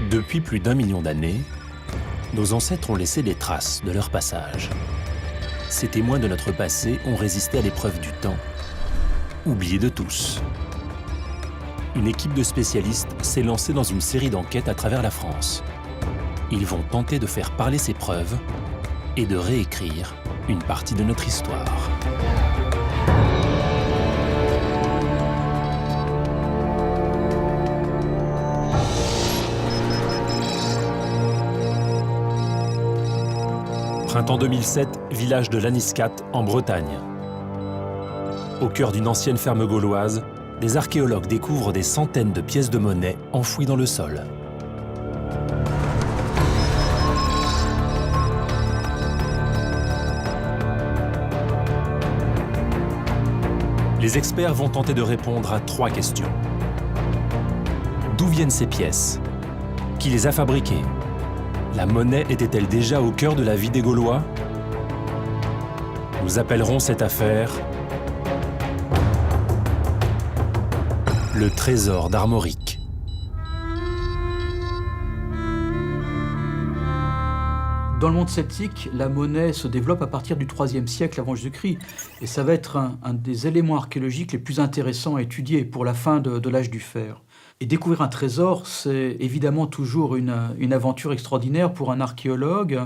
Depuis plus d'1 million d'années, nos ancêtres ont laissé des traces de leur passage. Ces témoins de notre passé ont résisté à l'épreuve du temps, oubliés de tous. Une équipe de spécialistes s'est lancée dans une série d'enquêtes à travers la France. Ils vont tenter de faire parler ces preuves et de réécrire une partie de notre histoire. Printemps 2007, village de Laniscat, en Bretagne. Au cœur d'une ancienne ferme gauloise, des archéologues découvrent des centaines de pièces de monnaie enfouies dans le sol. Les experts vont tenter de répondre à 3 questions. D'où viennent ces pièces? Qui les a fabriquées? La monnaie était-elle déjà au cœur de la vie des Gaulois? Nous appellerons cette affaire le trésor d'Armorique. Dans le monde celtique, la monnaie se développe à partir du IIIe siècle avant Jésus-Christ. Et ça va être un des éléments archéologiques les plus intéressants à étudier pour la fin de l'âge du fer. Et découvrir un trésor, c'est évidemment toujours une aventure extraordinaire pour un archéologue.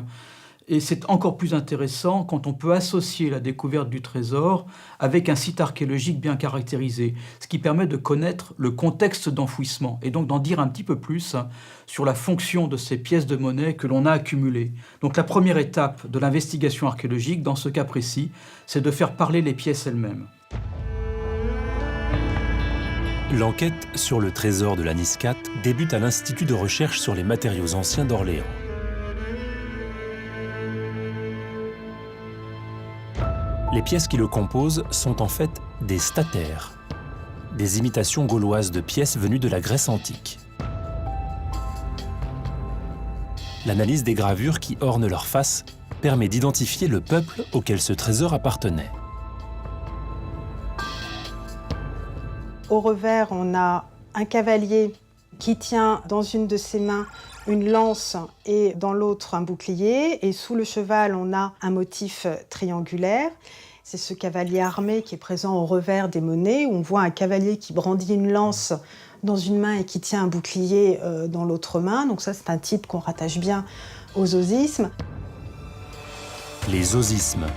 Et c'est encore plus intéressant quand on peut associer la découverte du trésor avec un site archéologique bien caractérisé, ce qui permet de connaître le contexte d'enfouissement et donc d'en dire un petit peu plus sur la fonction de ces pièces de monnaie que l'on a accumulées. Donc la première étape de l'investigation archéologique, dans ce cas précis, c'est de faire parler les pièces elles-mêmes. L'enquête sur le trésor de Laniscat débute à l'Institut de recherche sur les matériaux anciens d'Orléans. Les pièces qui le composent sont en fait des statères, des imitations gauloises de pièces venues de la Grèce antique. L'analyse des gravures qui ornent leur face permet d'identifier le peuple auquel ce trésor appartenait. Au revers, on a un cavalier qui tient dans une de ses mains une lance et dans l'autre un bouclier. Et sous le cheval, on a un motif triangulaire. C'est ce cavalier armé qui est présent au revers des monnaies, où on voit un cavalier qui brandit une lance dans une main et qui tient un bouclier dans l'autre main. Donc ça, c'est un type qu'on rattache bien aux osismes. Les osismes,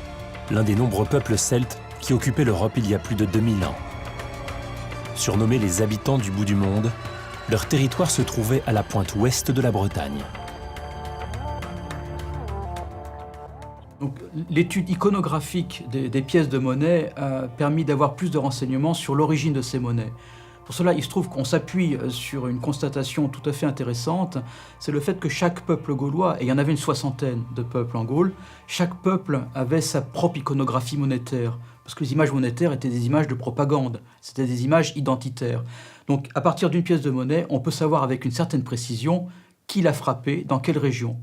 l'un des nombreux peuples celtes qui occupaient l'Europe il y a plus de 2000 ans. Surnommés les habitants du bout du monde, leur territoire se trouvait à la pointe ouest de la Bretagne. L'étude iconographique des pièces de monnaie a permis d'avoir plus de renseignements sur l'origine de ces monnaies. Pour cela, il se trouve qu'on s'appuie sur une constatation tout à fait intéressante, c'est le fait que chaque peuple gaulois, et il y en avait une 60aine de peuples en Gaule, chaque peuple avait sa propre iconographie monétaire, parce que les images monétaires étaient des images de propagande, c'était des images identitaires. Donc à partir d'une pièce de monnaie, on peut savoir avec une certaine précision qui l'a frappée, dans quelle région.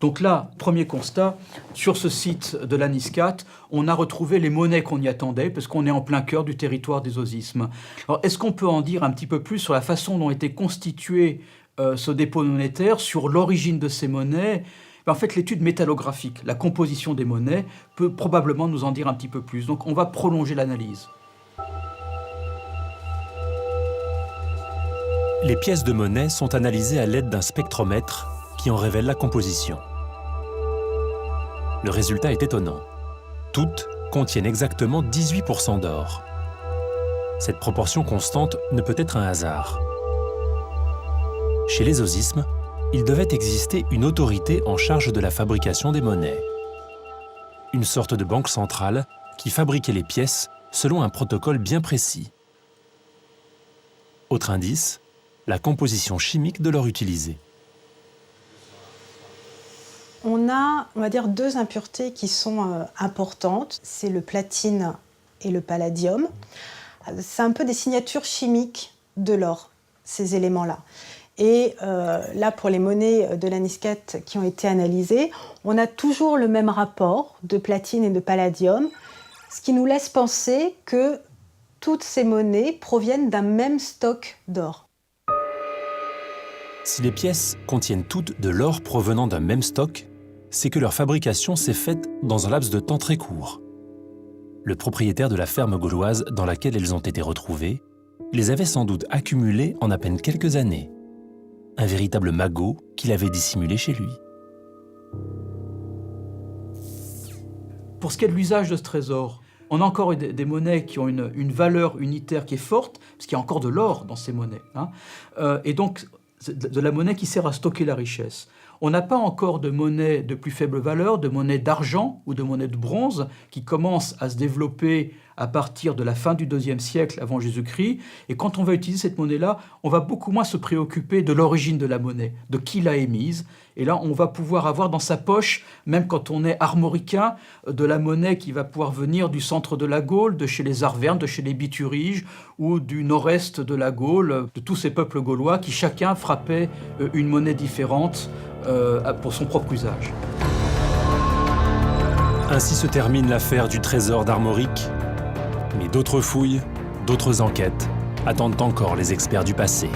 Donc là, premier constat, sur ce site de Laniscat, on a retrouvé les monnaies qu'on y attendait, parce qu'on est en plein cœur du territoire des osismes. Alors, est-ce qu'on peut en dire un petit peu plus sur la façon dont était constitué ce dépôt monétaire, sur l'origine de ces monnaies? En fait, l'étude métallographique, la composition des monnaies, peut probablement nous en dire un petit peu plus. Donc on va prolonger l'analyse. Les pièces de monnaie sont analysées à l'aide d'un spectromètre qui en révèle la composition. Le résultat est étonnant. Toutes contiennent exactement 18% d'or. Cette proportion constante ne peut être un hasard. Chez les osismes, il devait exister une autorité en charge de la fabrication des monnaies. Une sorte de banque centrale qui fabriquait les pièces selon un protocole bien précis. Autre indice, la composition chimique de l'or utilisé. On a, on va dire, 2 impuretés qui sont importantes. C'est le platine et le palladium. C'est un peu des signatures chimiques de l'or, ces éléments-là. Et là, pour les monnaies de Laniscat qui ont été analysées, on a toujours le même rapport de platine et de palladium, ce qui nous laisse penser que toutes ces monnaies proviennent d'un même stock d'or. Si les pièces contiennent toutes de l'or provenant d'un même stock, c'est que leur fabrication s'est faite dans un laps de temps très court. Le propriétaire de la ferme gauloise dans laquelle elles ont été retrouvées les avait sans doute accumulées en à peine quelques années. Un véritable magot qu'il avait dissimulé chez lui. Pour ce qui est de l'usage de ce trésor, on a encore eu des monnaies qui ont une valeur unitaire qui est forte, parce qu'il y a encore de l'or dans ces monnaies. Et donc, de la monnaie qui sert à stocker la richesse. On n'a pas encore de monnaie de plus faible valeur, de monnaie d'argent ou de monnaie de bronze qui commence à se développer à partir de la fin du IIe siècle avant Jésus-Christ. Et quand on va utiliser cette monnaie-là, on va beaucoup moins se préoccuper de l'origine de la monnaie, de qui l'a émise. Et là, on va pouvoir avoir dans sa poche, même quand on est armoricain, de la monnaie qui va pouvoir venir du centre de la Gaule, de chez les Arvernes, de chez les Bituriges, ou du nord-est de la Gaule, de tous ces peuples gaulois qui chacun frappaient une monnaie différente pour son propre usage. Ainsi se termine l'affaire du trésor d'Armorique. Mais d'autres fouilles, d'autres enquêtes attendent encore les experts du passé.